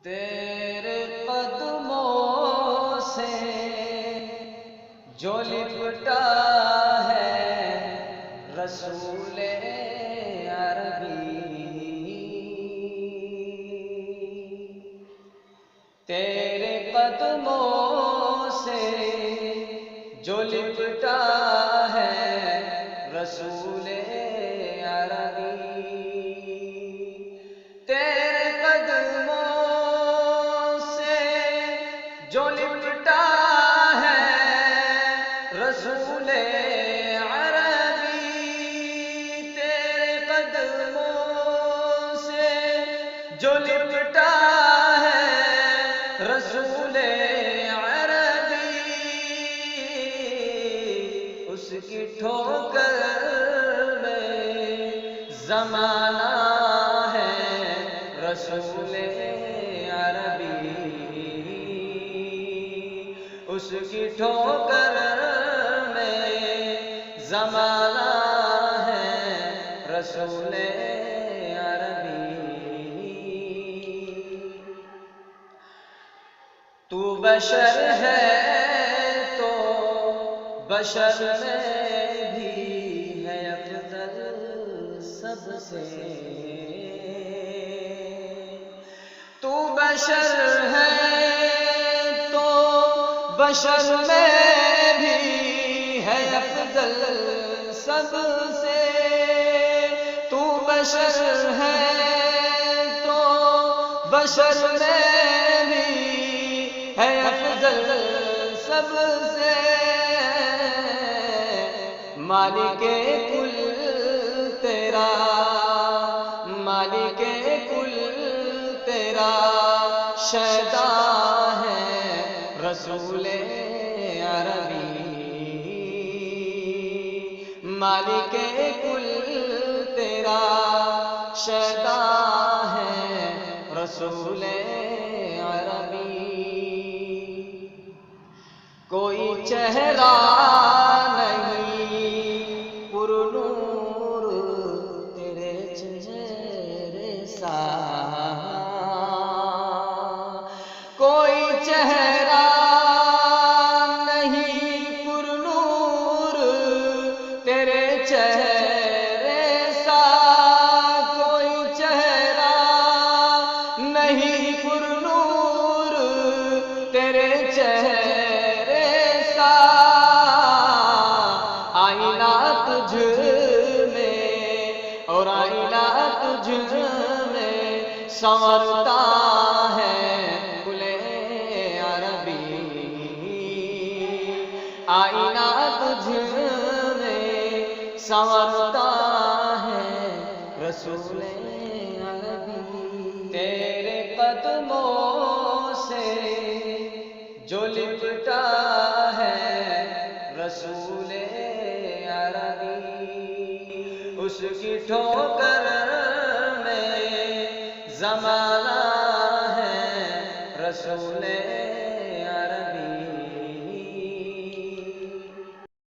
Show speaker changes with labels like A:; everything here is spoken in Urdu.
A: تیرے قدموں سے جو لپٹا ہے رسول عربی، تیرے قدموں سے جو لپٹا ہے رسول عربی، تیرے قدموں سے جو لپٹا ہے رسول عربی، تیرے قدموں سے جو لپٹا ہے رسول عربی، اس کی ٹھوکر میں زمانہ ہے رسول عربی، اس کی ٹھوکر میں زمانہ ہے رسول عربی۔ تو بشر ہے تو بشر میں بھی ہے افضل سب سے، تو بشر ہے تو بشر میں بھی ہے افضل سب سے، تو بشر ہے تو بشر میں بھی ہے افضل سب سے، مالک کل تیرا، مالک کل تیرا شیدا ہے رسول عربی، مالک کل تیرا شیدا ہے رسول عربی، کوئی چہرہ نہیں پر نور تیرے چہرے سا، کوئی چہرہ نہیں پر نور تیرے چہرے سا، کوئی چہرہ نہیں پر نور تیرے چہرے سا، آئینہ تجھ میں اور آئینہ تجھ میں سنورتا ہے گل عربی، آئینہ تجھ میں سنورتا ہے رسول عربی، تیرے قدموں سے جو لپٹا ہے رسول عربی، اس کی ٹھوکر میں زمانہ ہے رسول